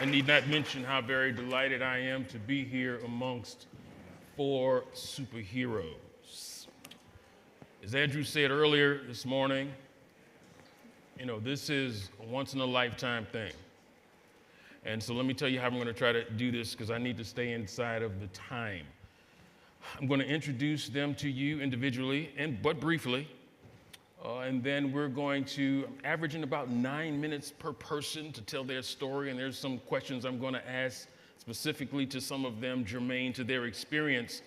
I need not mention how very delighted I am to be here amongst four superheroes. As Andrew said earlier this morning, this is a once-in-a-lifetime thing. And so let me tell you how I'm going to try to do this because I need to stay inside of the time. I'm going to introduce them to you individually, but briefly. And then we're going to, averaging about 9 minutes per person to tell their story. And there's some questions I'm going to ask specifically to some of them germane to their experience.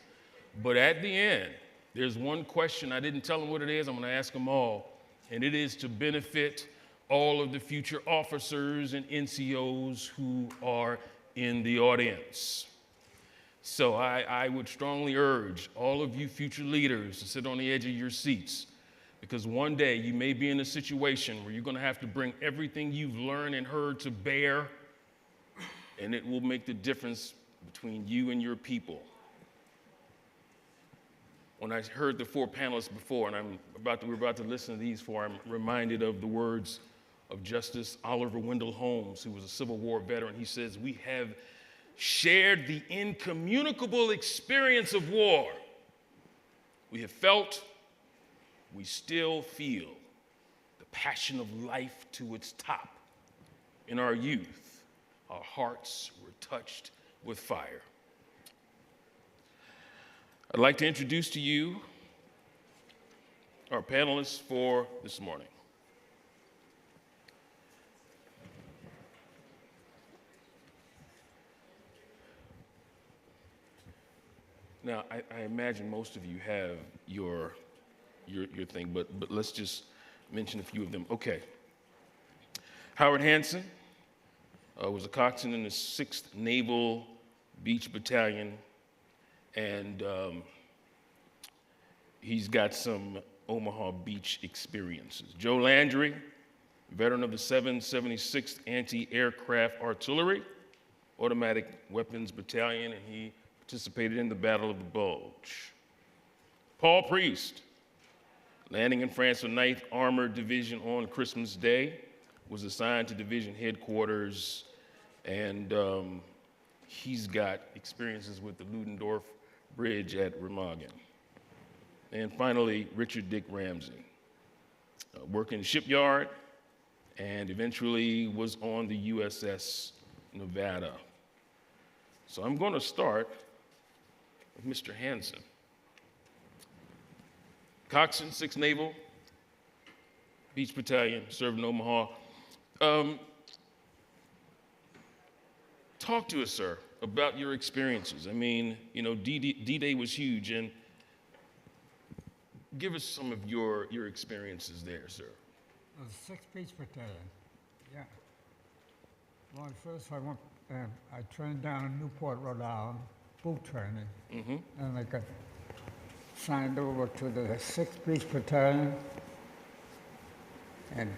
But at the end, there's one question. I didn't tell them what it is. I'm going to ask them all. And it is to benefit all of the future officers and NCOs who are in the audience. So I would strongly urge all of you future leaders to sit on the edge of your seats, because one day you may be in a situation where you're going to have to bring everything you've learned and heard to bear, and it will make the difference between you and your people. When I heard the four panelists before, and we're about to listen to these four, I'm reminded of the words of Justice Oliver Wendell Holmes, who was a Civil War veteran. He says, "We have shared the incommunicable experience of war. We have felt, we still feel the passion of life to its top. In our youth, our hearts were touched with fire." I'd like to introduce to you our panelists for this morning. Now, I imagine most of you have your thing, but let's just mention a few of them. Okay. Howard Hanson was a coxswain in the 6th Naval Beach Battalion, and he's got some Omaha Beach experiences. Joe Landry, veteran of the 776th Anti-Aircraft Artillery, Automatic Weapons Battalion, and he participated in the Battle of the Bulge. Paul Priest, landing in France with 9th Armored Division on Christmas Day, was assigned to division headquarters, and he's got experiences with the Ludendorf Bridge at Remagen. And finally, Richard Dick Ramsey, worked in the shipyard and eventually was on the USS Nevada. So I'm going to start with Mr. Hanson. Coxswain, 6th Naval Beach Battalion, served in Omaha. Talk to us, sir, about your experiences. I mean, D-Day was huge, and give us some of your experiences there, sir. The 6th Beach Battalion, yeah. Well, first I trained down in Newport, Rhode Island, boot training, and I got signed over to the 6th Beach Battalion, and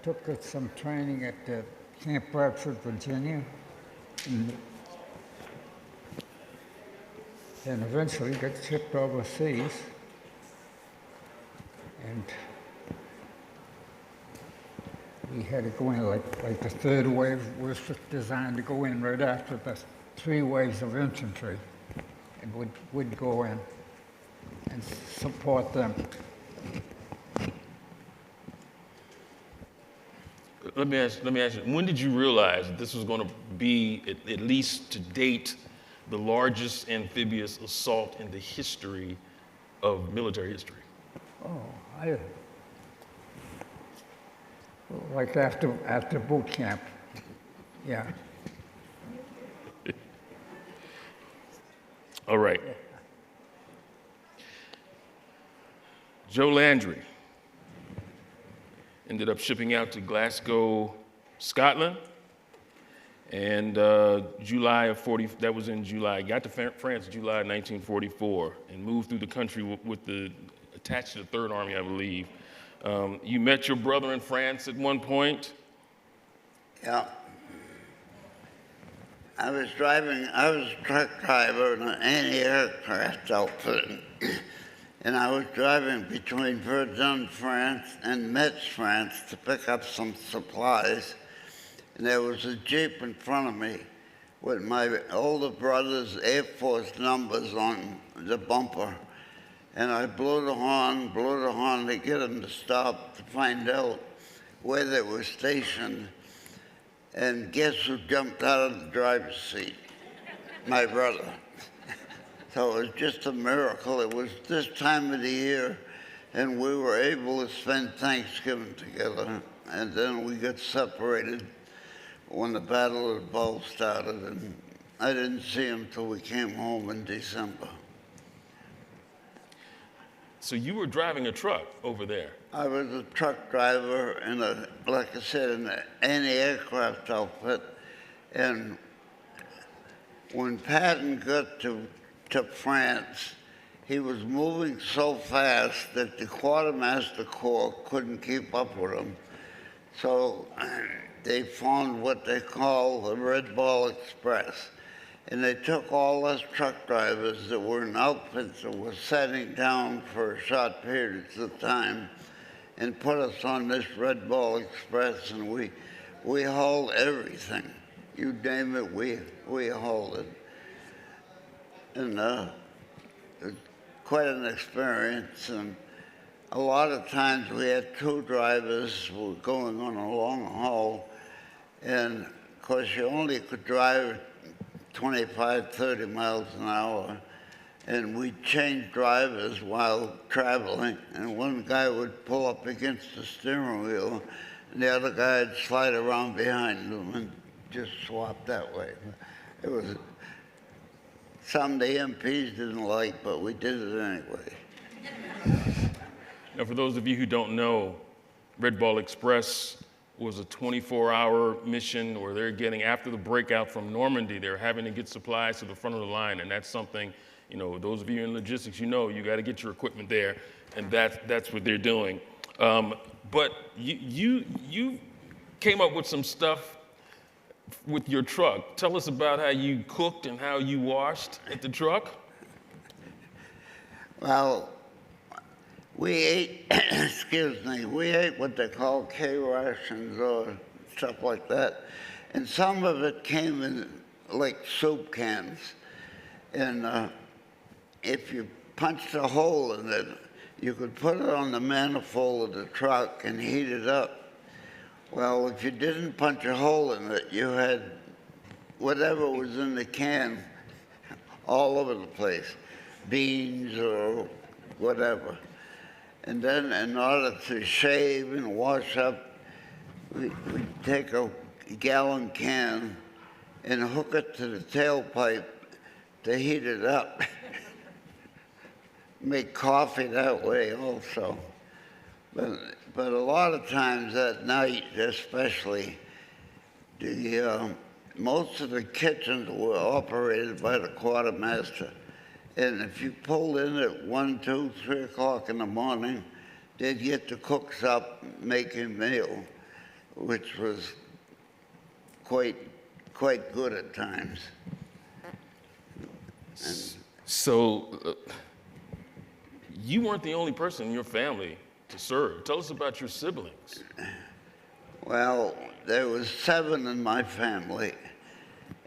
took some training at Camp Bradford, Virginia, and eventually got shipped overseas. And we had to go in like the 3rd wave was designed to go in right after the 3 waves of infantry, and would go in and support them. Let me ask you, when did you realize that this was going to be, at least to date, the largest amphibious assault in the history of military history? Oh, like after boot camp, yeah. All right. Joe Landry ended up shipping out to Glasgow, Scotland, and that was in July. Got to France July 1944 and moved through the country attached to the 3rd Army, I believe. You met your brother in France at one point? Yeah. I was truck driver in an anti-aircraft outfit, and I was driving between Verdun, France, and Metz, France to pick up some supplies. and there was a Jeep in front of me with my older brother's Air Force numbers on the bumper. And I blew the horn to get him to stop to find out where they were stationed. And guess who jumped out of the driver's seat? My brother. So it was just a miracle. It was this time of the year, and we were able to spend Thanksgiving together. And then we got separated when the Battle of the Bulge started, and I didn't see him till we came home in December. So you were driving a truck over there? I was a truck driver in like I said, in an anti-aircraft outfit. And when Patton got to France, he was moving so fast that the Quartermaster Corps couldn't keep up with him. So they formed what they call the Red Ball Express. And they took all us truck drivers that were in outfits that were setting down for short periods of time and put us on this Red Ball Express, and we hauled everything. You name it, we hauled it. And it was quite an experience. And a lot of times we had two drivers who were going on a long haul, and of course you only could drive 25, 30 miles an hour, and we'd change drivers while traveling, and one guy would pull up against the steering wheel, and the other guy would slide around behind him and just swap that way. It was something the MPs didn't like, but we did it anyway. Now, for those of you who don't know, Red Ball Express was a 24-hour mission where they're getting, after the breakout from Normandy, they're having to get supplies to the front of the line, and that's something, you know, those of you in logistics, you know, you got to get your equipment there, and that's what they're doing. But you came up with some stuff with your truck. Tell us about how you cooked and how you washed at the truck. Well, we ate, we ate what they call K rations or stuff like that. And some of it came in like soup cans. And if you punched a hole in it, you could put it on the manifold of the truck and heat it up. Well, if you didn't punch a hole in it, you had whatever was in the can all over the place, beans or whatever. And then in order to shave and wash up, we'd take a gallon can and hook it to the tailpipe to heat it up. Make coffee that way also. But a lot of times at night, especially, most of the kitchens were operated by the quartermaster. And if you pulled in at 1, 2, 3 o'clock in the morning, they'd get the cooks up making meal, which was quite good at times. So you weren't the only person in your family to serve. Tell us about your siblings. Well, there was 7 in my family,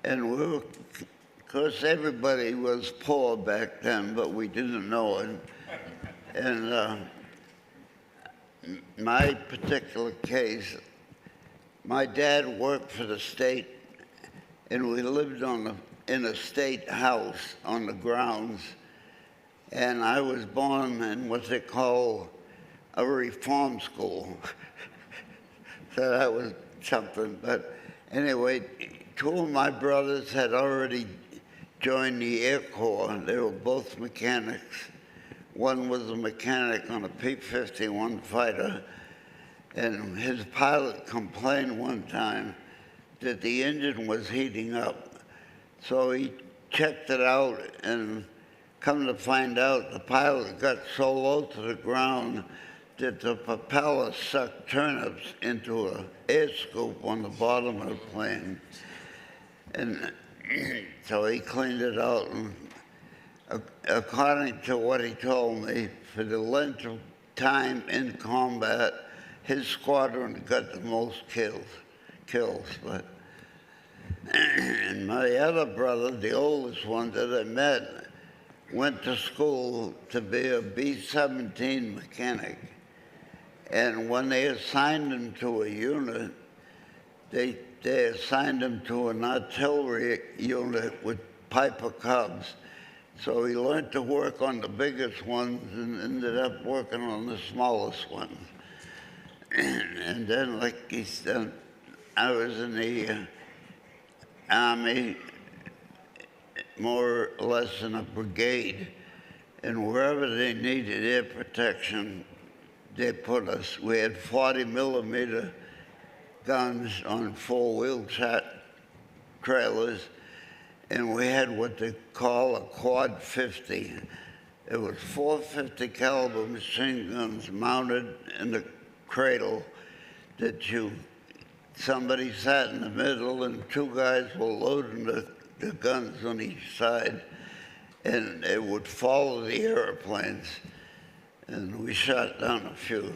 and we were, of course, everybody was poor back then, but we didn't know it. And my particular case, my dad worked for the state, and we lived in a state house on the grounds. And I was born in what they call a reform school. So that was something. But anyway, 2 of my brothers had already joined the Air Corps. They were both mechanics. One was a mechanic on a P-51 fighter, and his pilot complained one time that the engine was heating up. So he checked it out, and come to find out, the pilot got so low to the ground that the propeller sucked turnips into an air scoop on the bottom of the plane. And so he cleaned it out. And according to what he told me, for the length of time in combat, his squadron got the most kills kills. But and my other brother, the oldest one that I met, went to school to be a B-17 mechanic. And when they assigned him to a unit, they assigned him to an artillery unit with Piper Cubs. So he learned to work on the biggest ones and ended up working on the smallest ones. And then, like he said, I was in the Army, more or less in a brigade, and wherever they needed air protection, they put us. We had 40-millimeter guns on four-wheel trailers, and we had what they call a quad 50. It was 450 caliber machine guns mounted in the cradle that somebody sat in the middle and two guys were loading the guns on each side, and it would follow the airplanes, and we shot down a few.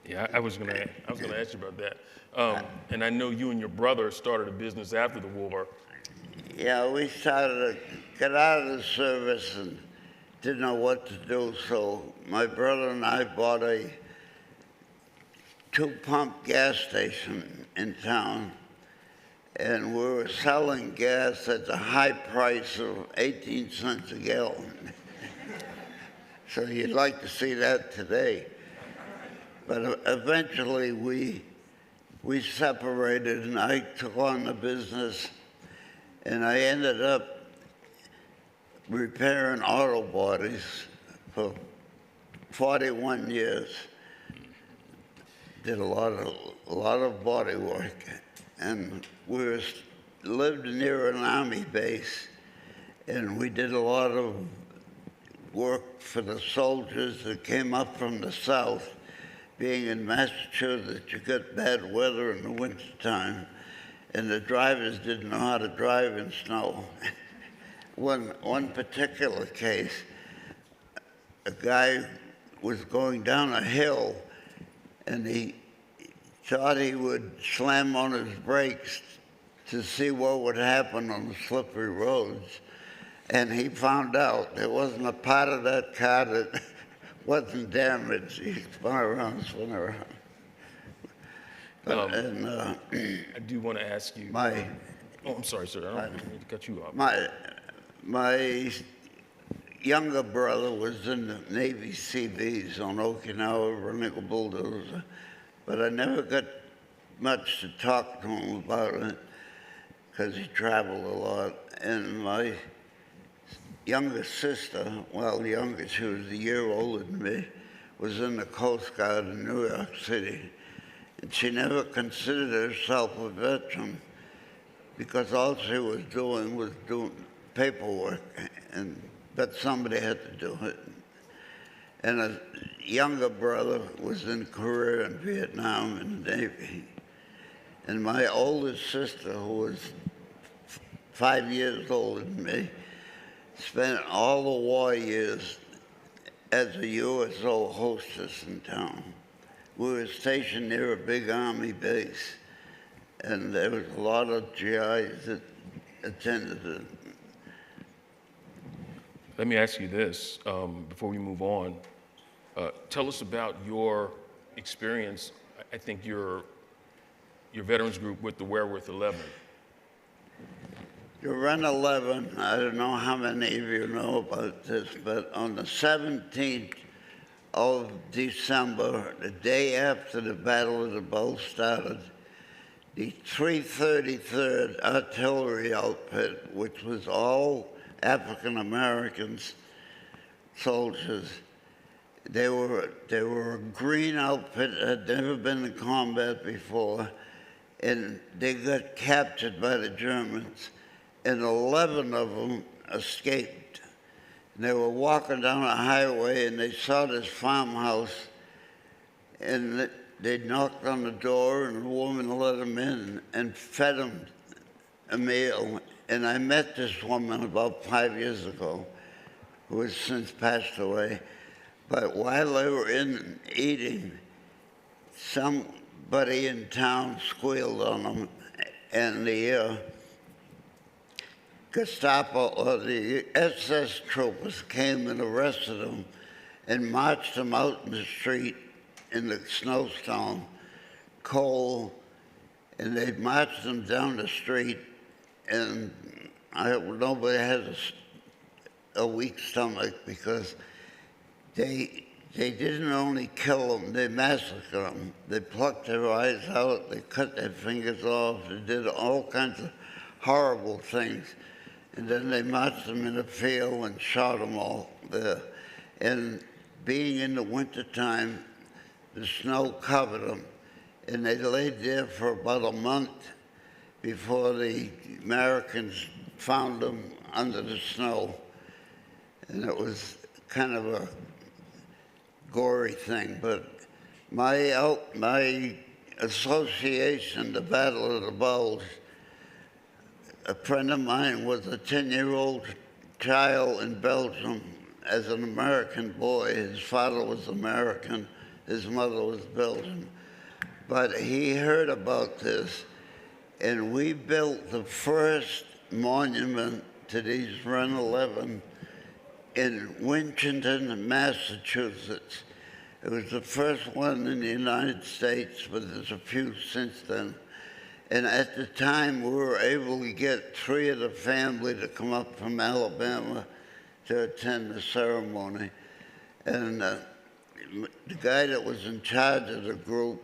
Yeah, I was gonna ask you about that. And I know you and your brother started a business after the war. Yeah, we started to get out of the service and didn't know what to do, so my brother and I bought a two-pump gas station in town, and we were selling gas at the high price of 18 cents a gallon. So you'd like to see that today. But eventually we separated, and I took on the business, and I ended up repairing auto bodies for 41 years. Did a lot of body work, and we lived near an Army base, and we did a lot of work for the soldiers that came up from the south. Being in Massachusetts, you get bad weather in the wintertime, and the drivers didn't know how to drive in snow. One particular case, a guy was going down a hill, and he thought he would slam on his brakes to see what would happen on the slippery roads. And he found out there wasn't a part of that car that wasn't damaged. He spun around. I do want to ask you. Oh, I'm sorry, sir. I don't mean to cut you off. My younger brother was in the Navy Seabees on Okinawa running a bulldozer, but I never got much to talk to him about it because he traveled a lot. And my younger sister, well, younger, she was a year older than me, was in the Coast Guard in New York City. And she never considered herself a veteran because all she was doing paperwork, but somebody had to do it. And a younger brother was in Korea and Vietnam in the Navy. And my oldest sister, who was 5 years older than me, spent all the war years as a USO hostess in town. We were stationed near a big Army base, and there was a lot of GIs that attended it. Let me ask you this before we move on. Tell us about your experience. I think your veterans group with the Werewolf 11. You run 11, I don't know how many of you know about this, but on the 17th of December, the day after the Battle of the Bulge started, the 333rd Artillery Outfit, which was all African Americans, soldiers, they were a green outfit, had never been in combat before, and they got captured by the Germans. And 11 of them escaped. And they were walking down a highway, and they saw this farmhouse, and they knocked on the door, and the woman let them in and fed them a meal. And I met this woman about 5 years ago, who has since passed away. But while they were in eating, some buddy in town squealed on him, and the Gestapo or the SS troopers came and arrested him and marched him out in the street in the snowstorm, cold, and they marched him down the street, and nobody had a weak stomach because they didn't only kill them, they massacred them. They plucked their eyes out, they cut their fingers off, they did all kinds of horrible things. And then they marched them in the field and shot them all there. And being in the wintertime, the snow covered them. And they laid there for about a month before the Americans found them under the snow. And it was kind of a gory thing. But my association, the Battle of the Bulge, a friend of mine was a 10-year-old child in Belgium as an American boy. His father was American, his mother was Belgian. But he heard about this, and we built the first monument to these Ren 11 in Winchton, Massachusetts. It was the first one in the United States, but there's a few since then. And at the time, we were able to get 3 of the family to come up from Alabama to attend the ceremony. And the guy that was in charge of the group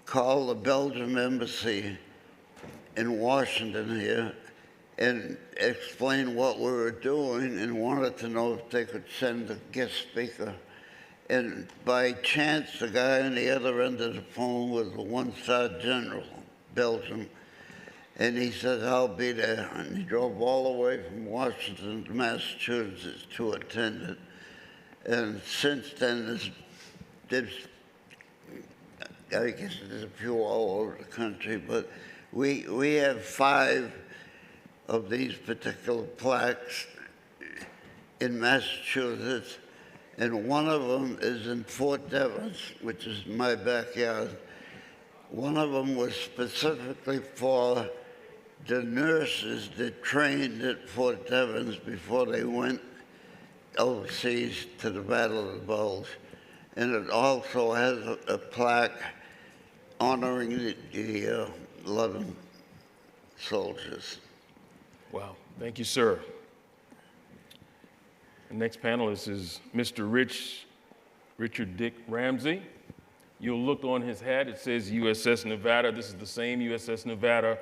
called the Belgian embassy in Washington here and explained what we were doing and wanted to know if they could send a guest speaker. And by chance, the guy on the other end of the phone was a 1-star general, Belgium, and he said, I'll be there. And he drove all the way from Washington to Massachusetts to attend it. And since then, I guess there's a few all over the country, but we have 5 of these particular plaques in Massachusetts, and one of them is in Fort Devens, which is my backyard. One of them was specifically for the nurses that trained at Fort Devens before they went overseas to the Battle of the Bulge. And it also has a plaque honoring the 11 soldiers. Wow, thank you, sir. The next panelist is Mr. Richard Dick Ramsey. You'll look on his hat, it says USS Nevada. This is the same USS Nevada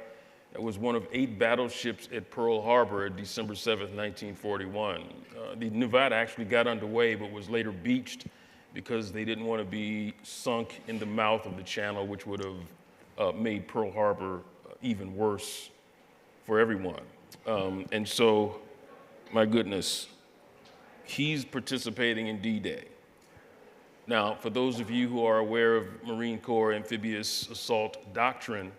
that was one of 8 battleships at Pearl Harbor at December 7th, 1941. The Nevada actually got underway, but was later beached because they didn't want to be sunk in the mouth of the channel, which would have made Pearl Harbor even worse for everyone. And so, my goodness, he's participating in D-Day. Now, for those of you who are aware of Marine Corps amphibious assault doctrine,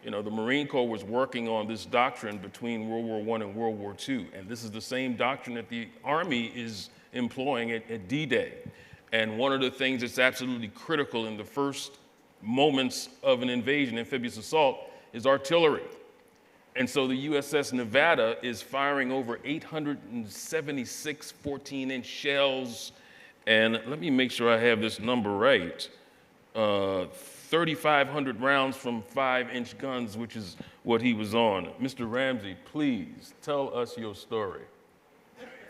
you know, the Marine Corps was working on this doctrine between World War I and World War II, and this is the same doctrine that the Army is employing at D-Day. And one of the things that's absolutely critical in the first moments of an invasion, amphibious assault, is artillery. And so the USS Nevada is firing over 876 14-inch shells, and let me make sure I have this number right, 3,500 rounds from 5-inch guns, which is what he was on. Mr. Ramsey, please tell us your story.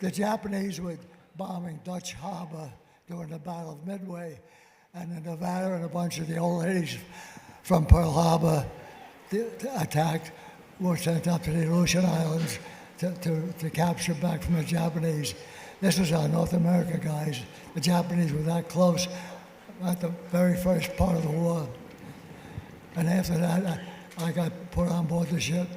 The Japanese were bombing Dutch Harbor during the Battle of Midway, and the Nevada and a bunch of the old ladies from Pearl Harbor attacked, were sent up to the Aleutian Islands to capture back from the Japanese. This was our North America guys. The Japanese were that close at the very first part of the war. And after that, I got put on board the ship.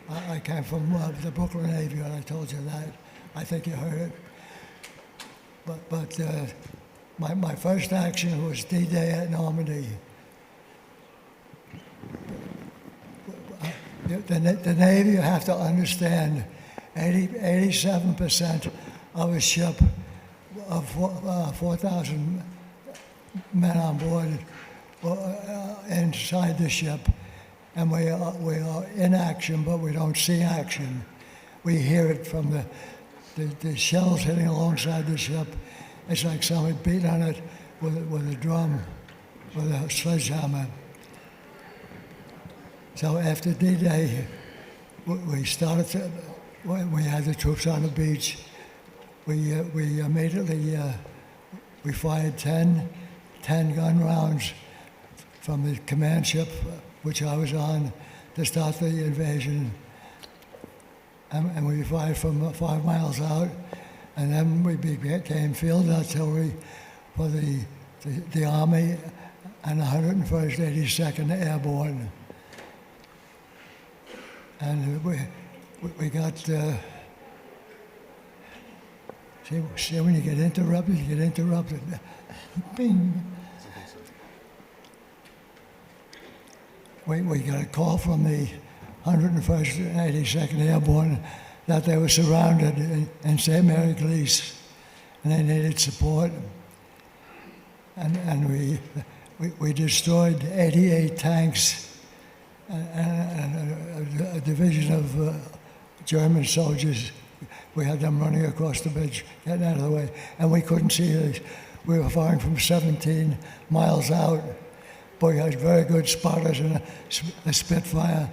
I came from the Brooklyn Navy, and I told you that. I think you heard it. But my first action was D-Day at Normandy. The Navy, you have to understand, 87% of a ship of 4,000 men on board inside the ship, and we are in action, but we don't see action. We hear it from the shells hitting alongside the ship. It's like somebody beat on it with a drum, with a sledgehammer. So after D-Day, we started to, when we had the troops on the beach, we immediately we fired 10 gun rounds from the command ship, which I was on, to start the invasion. And we fired from 5 miles out, and then we became field artillery for the Army and 101st 82nd Airborne. And we got, see when you get interrupted, bing. We got a call from the 101st and 82nd Airborne that they were surrounded in St. Mary Glees, and they needed support. And we destroyed 88 tanks and a division of German soldiers. We had them running across the bridge, getting out of the way, and we couldn't see it. We were firing from 17 miles out, but we had very good spotters and a Spitfire,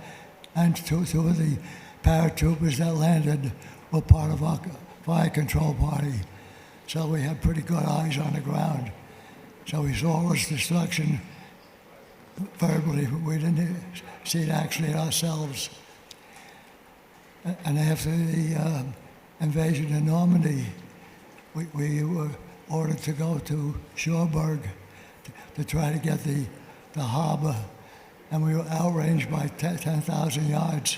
and two of the paratroopers that landed were part of our fire control party. So we had pretty good eyes on the ground. So we saw all this destruction verbally, but we didn't see it actually ourselves. And after the invasion of Normandy, we were ordered to go to Cherbourg to try to get the harbor, and we were outranged by 10,000 yards.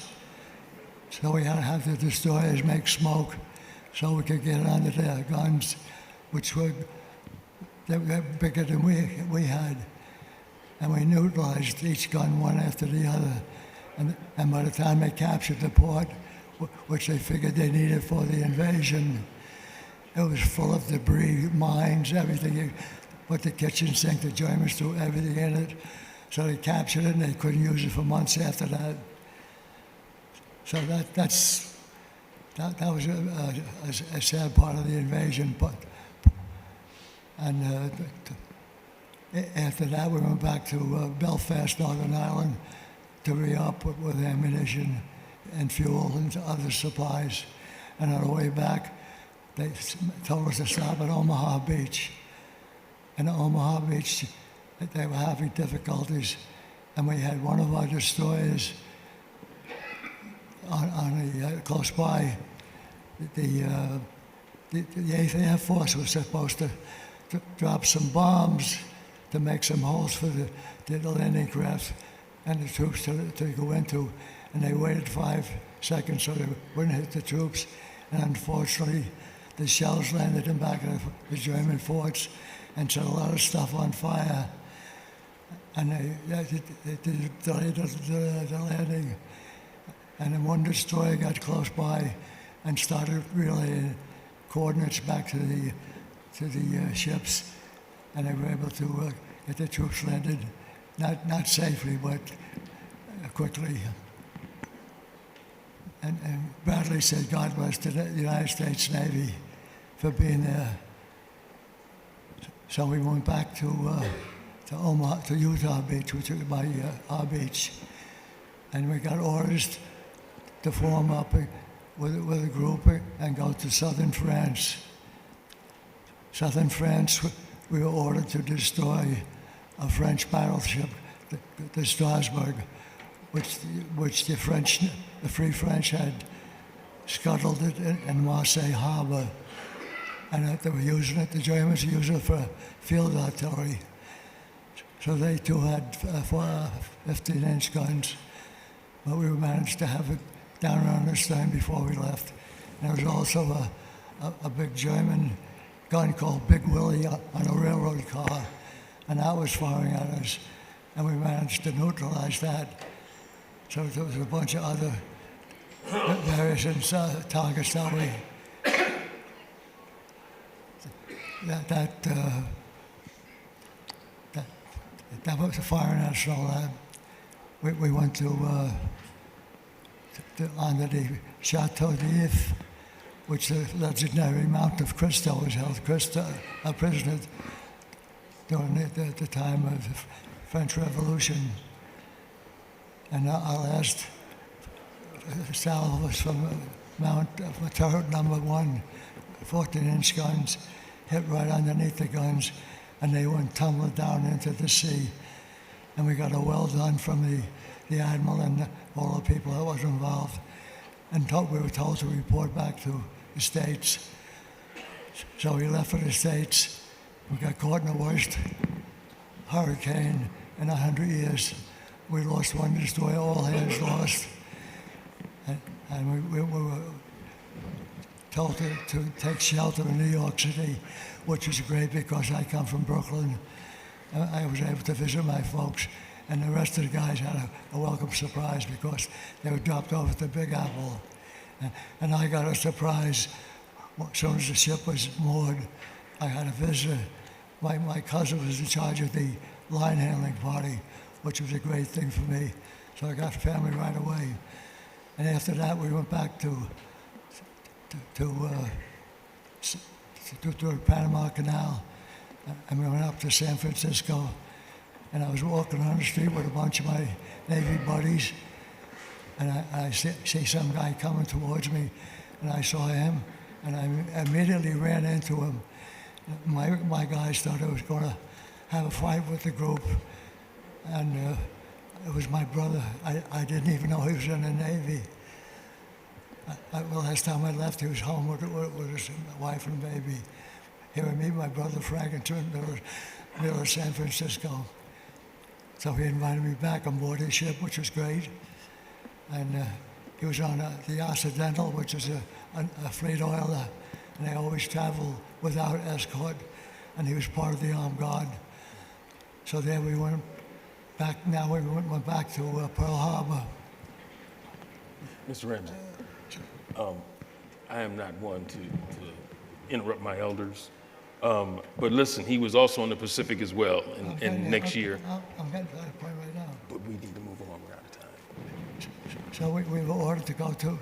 So we had to have the destroyers make smoke so we could get under their guns, which were they were bigger than we had. And we neutralized each gun one after the other. And by the time they captured the port, which they figured they needed for the invasion, it was full of debris, mines, everything. Put the kitchen sink, the Germans threw everything in it. So they captured it and they couldn't use it for months after that. So that was a sad part of the invasion. And after that, we went back to Belfast, Northern Ireland, to re-up with ammunition and fuel and other supplies. And on the way back, they told us to stop at Omaha Beach. And at Omaha Beach, they were having difficulties, and we had one of our destroyers close by. The 8th Air Force was supposed to drop some bombs to make some holes for the landing craft and the troops to go into, and they waited 5 seconds so they wouldn't hit the troops. And unfortunately, the shells landed in back of the German forts and set a lot of stuff on fire. And they delayed the landing. And then one destroyer got close by and started relaying coordinates back to the ships, and they were able to get the troops landed, not safely, but quickly. And Bradley said, "God bless the United States Navy for being there." So we went back to Omaha, to Utah Beach, which was by our beach, and we got orders to form up with a group and go to southern France. Southern France, we were ordered to destroy a French battleship, the Strasbourg, which the Free French had scuttled it in Marseille Harbor, and they were using it. The Germans were using it for field artillery. So they too had 15-inch guns, but we managed to have it down on the stern before we left. And there was also a big German gun called Big Willie on a railroad car, and that was firing at us, and we managed to neutralize that. So there was a bunch of other various targets that we That was a Fire National Lab. We went to under the Chateau d'If, which the legendary Mount of Cristo was held a prisoner during the time of the French Revolution. And our last salvo was from Mount of turret number 1, 14-inch guns, hit right underneath the guns, and they went tumbling down into the sea. And we got a well done from the admiral and all the people that was involved. And we were told to report back to the States. So we left for the States. We got caught in the worst hurricane in 100 years. We lost one destroyer, all hands lost. And we were told to take shelter in New York City, which was great because I come from Brooklyn. I was able to visit my folks, and the rest of the guys had a welcome surprise because they were dropped off at the Big Apple. And I got a surprise as soon as the ship was moored. I had a visitor. My cousin was in charge of the line handling party, which was a great thing for me. So I got family right away. And after that, we went back to the Panama Canal, and we went up to San Francisco. And I was walking on the street with a bunch of my Navy buddies, and I see some guy coming towards me, and I saw him, and I immediately ran into him. My guys thought I was going to have a fight with the group, and it was my brother. I didn't even know he was in the Navy. Well, last time I left, he was home with his wife and baby. Here I meet my brother Frank in the middle of San Francisco. So he invited me back on board his ship, which was great. And he was on the Occidental, which is a fleet oiler, and they always travel without escort. And he was part of the armed guard. So there we went back. Now we went back to Pearl Harbor. Mr. Ramsey, I am not one to interrupt my elders. But listen, he was also on the Pacific as well, and next year. I'm getting to that point right now. But we need to move on. We're out of time. So we were ordered to go to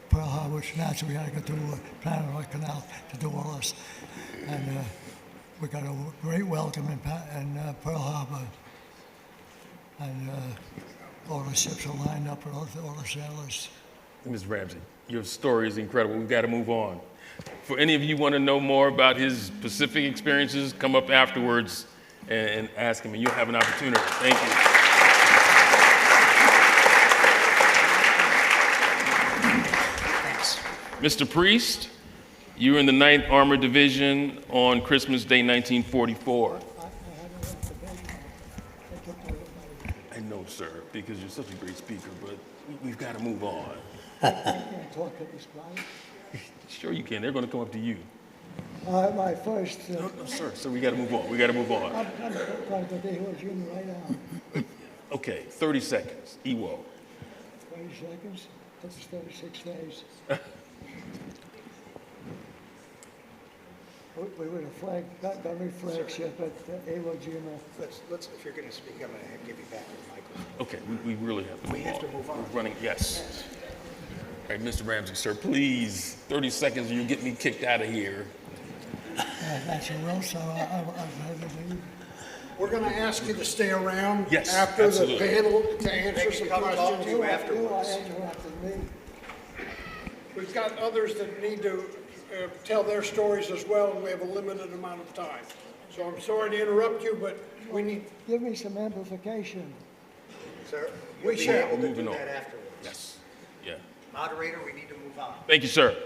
Pearl Harbor, which naturally we had to go through Panama Canal to do all this. And we got a great welcome in Pearl Harbor. And all the ships are lined up and all the sailors. Ms. Ramsey, your story is incredible. We've got to move on. For any of you who want to know more about his Pacific experiences, come up afterwards and ask him, and you'll have an opportunity. Thank you. Thanks. Mr. Priest, you were in the 9th Armored Division on Christmas Day, 1944. I know, sir, because you're such a great speaker, but we've got to move on. Sure you can. They're going to come up to you. My first. No, sir, we got to move on. We got to move on. I'm going to be with you right now. Okay, 30 seconds. Iwo. 20 seconds? That's 36 days. We were a gunnery flagship at Iwo Jima. Let's, if you're going to speak, I'm going to give you back the microphone. Okay, we really have to move on. We have to move on. We're running, yes. All right, Mr. Ramsey, sir, please, 30 seconds and you'll get me kicked out of here. That's your will, so I'll have to leave. We're going to ask you to stay around Yes, after absolutely. the panel to answer some come talk questions. to you afterwards. Interrupted me. We've got others that need to tell their stories as well, and we have a limited amount of time. So I'm sorry to interrupt you, but we need, Give me some amplification. Sir, We you'll be shall. able to do Moving on. that afterwards. Yes, yeah. Moderator, we need to move on. Thank you, sir.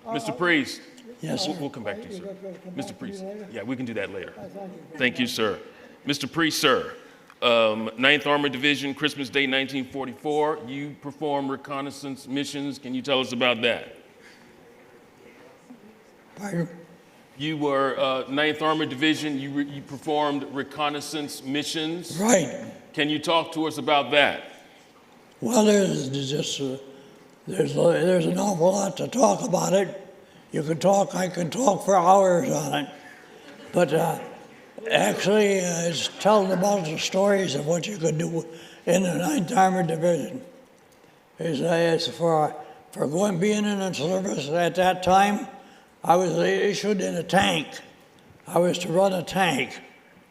Mr. Priest. Yes, We'll sir. come back to you, sir. You're gonna come Mr. back to me Priest. later? Yeah, we can do that later. Thank you. Thank you, sir. Mr. Priest, sir. 9th Armored Division, Christmas Day, 1944. You perform reconnaissance missions. Can you tell us about that? Pardon? You were 9th Armored Division. You performed reconnaissance missions. Right. Can you talk to us about that? Well, there's just there's an awful lot to talk about it. You can talk. I can talk for hours on it. But Actually, it's telling about the stories of what you could do in the 9th Armored Division. It's for being in the service at that time, I was issued in a tank. I was to run a tank.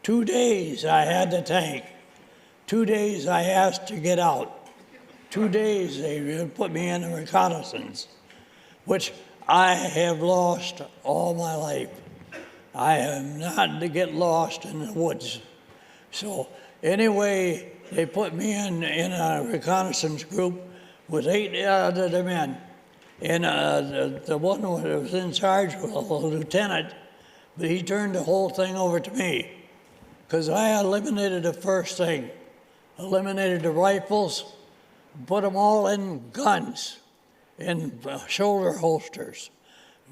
2 days I had the tank. 2 days I asked to get out. 2 days they put me in a reconnaissance, which I have lost all my life. I am not to get lost in the woods. So anyway, they put me in a reconnaissance group with 8 other men. And the one who was in charge was a lieutenant, but he turned the whole thing over to me because I eliminated the first thing, eliminated the rifles, put them all in guns, in shoulder holsters.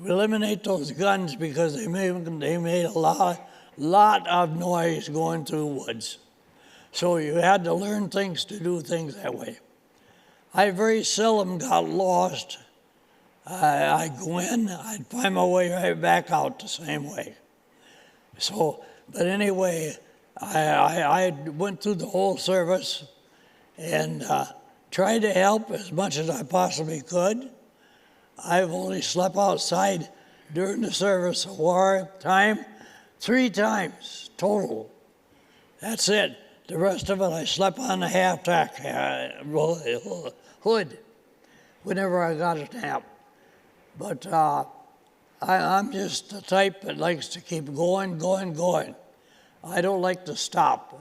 We eliminate those guns because they made a lot of noise going through woods. So you had to learn things to do things that way. I very seldom got lost. I'd go in, I'd find my way right back out the same way. So, but anyway, I went through the whole service and tried to help as much as I possibly could. I've only slept outside during the service of war time 3 times total. That's it. The rest of it, I slept on the half-tack hood whenever I got a nap. But I'm just the type that likes to keep going. I don't like to stop.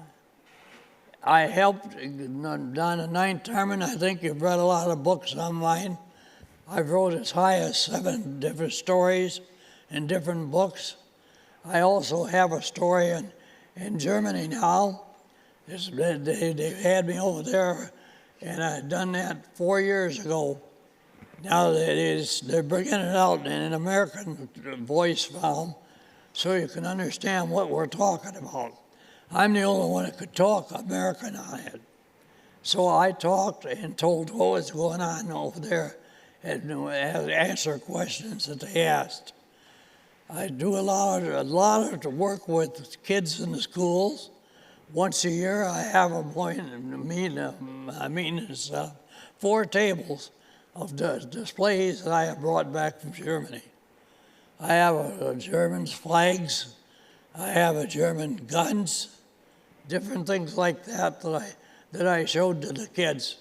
I helped down the 9th Army. I think you've read a lot of books on mine. I've wrote as high as 7 different stories in different books. I also have a story in Germany now. They had me over there, and I'd done that 4 years ago. Now they're bringing it out in an American voice film so you can understand what we're talking about. I'm the only one that could talk American on it. So I talked and told what was going on over there and answer questions that they asked. I do a lot of work with kids in the schools. Once a year, I have a meeting, 4 tables of displays that I have brought back from Germany. I have German flags, I have German guns, different things like that I showed to the kids.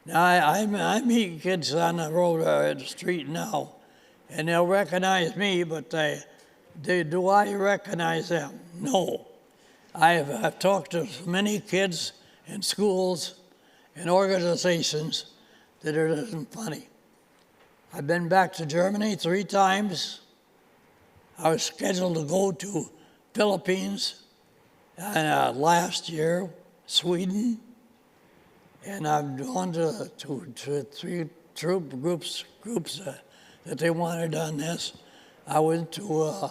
Now I meet kids on the road or the street now, and they'll recognize me, but do I recognize them? No. I've talked to many kids in schools and organizations that it isn't funny. I've been back to Germany 3 times. I was scheduled to go to Philippines last year, Sweden, and I've gone to 3 troop groups that they wanted on this. I went to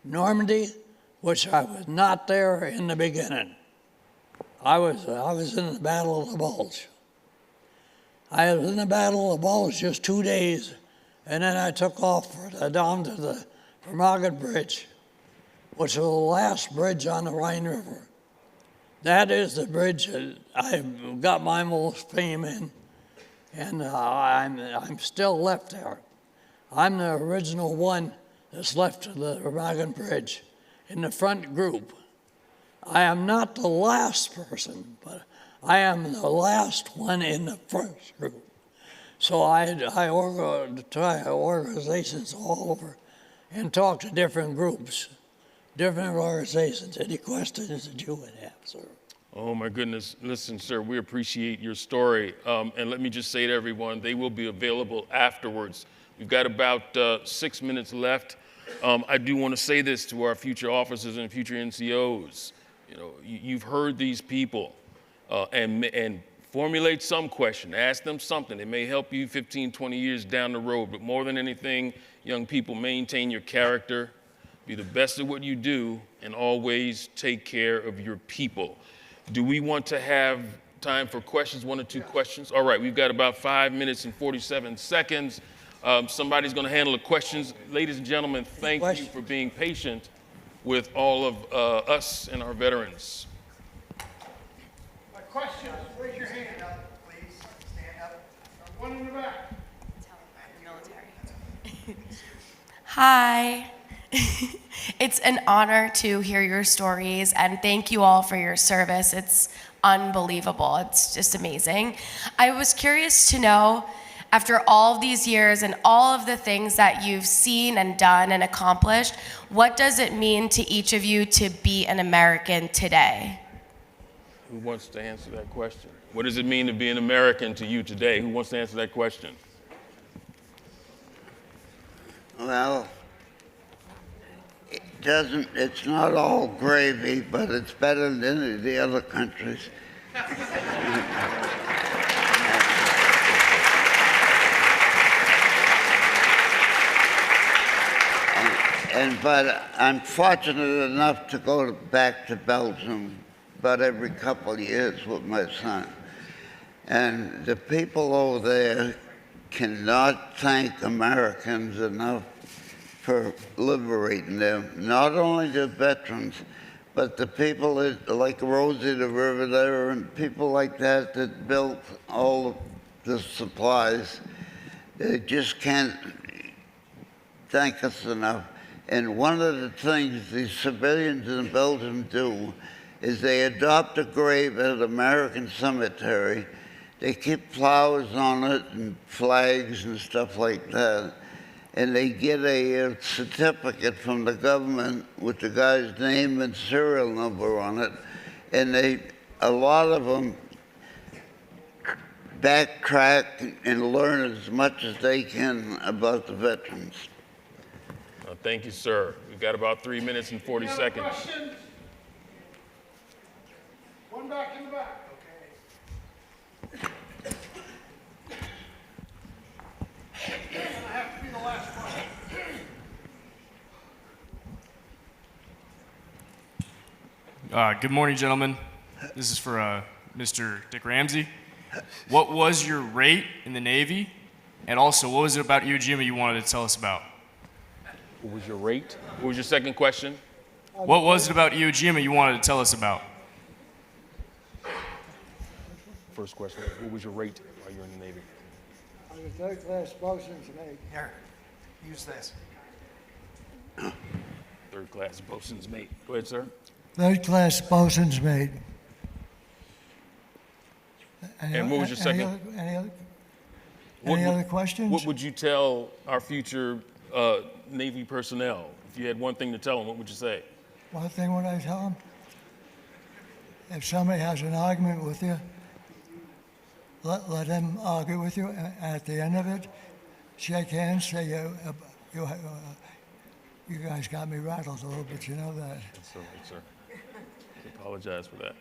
Normandy, which I was not there in the beginning. I was in the Battle of the Bulge. I was in the Battle of the Bulge just 2 days, and then I took off down to the Remagen Bridge, which was the last bridge on the Rhine River. That is the bridge that I got my most fame in, and I'm still left there. I'm the original one that's left of the Remagen Bridge in the front group. I am not the last person, but I am the last one in the first group. So I try organizations all over and talk to different groups, different organizations. Any questions that you would have, sir? Oh my goodness. Listen, sir, we appreciate your story. And let me just say to everyone, they will be available afterwards. We've got about 6 minutes left. I do want to say this to our future officers and future NCOs. You know, you've heard these people and formulate some question, ask them something. It may help you 15, 20 years down the road, but more than anything, young people, maintain your character, be the best at what you do, and always take care of your people. Do we want to have time for questions, 1 or 2 questions? All right, we've got about 5 minutes and 47 seconds. Somebody's going to handle the questions. Ladies and gentlemen, thank you for being patient. with all of us and our veterans. Questions, raise your hand. Please, stand up. One in the back. Hi. It's an honor to hear your stories, and thank you all for your service. It's unbelievable. It's just amazing. I was curious to know, after all of these years and all of the things that you've seen and done and accomplished, what does it mean to each of you to be an American today? Who wants to answer that question? What does it mean to be an American to you today? Who wants to answer that question? Well, it's not all gravy, but it's better than any of the other countries. But I'm fortunate enough to go back to Belgium about every couple of years with my son. And the people over there cannot thank Americans enough for liberating them. Not only the veterans, but the people like Rosie the River there and people like that that built all of the supplies. They just can't thank us enough. And one of the things the civilians in Belgium do is they adopt a grave at an American cemetery. They keep flowers on it and flags and stuff like that. And they get a certificate from the government with the guy's name and serial number on it. And a lot of them backtrack and learn as much as they can about the veterans. Thank you, sir. We've got about 3 minutes and 40 Any other seconds. questions? One back in the back. This is gonna have to be the last one. Good morning, gentlemen. This is for Mr. Dick Ramsey. What was your rate in the Navy? And also, what was it about Iwo Jima you wanted to tell us about? What was your rate? What was your second question? What was it about Iwo Jima you wanted to tell us about? First question, what was your rate while you were in the Navy? I was third-class bosun's mate. Here, use this. Third class bosun's mate. Go ahead, sir. Third-class bosun's mate. And what was your second? Any other questions? What would you tell our future Navy personnel? If you had one thing to tell them, what would you say? One thing would I tell them? If somebody has an argument with you, let them argue with you. At the end of it, shake hands, say, you guys got me rattled a little bit, you know that. That's all right, sir. I apologize for that.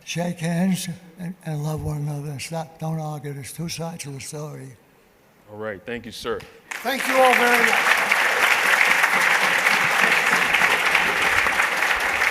Shake hands and love one another. Don't argue. There's two sides of the story. All right, thank you, sir. Thank you all very much.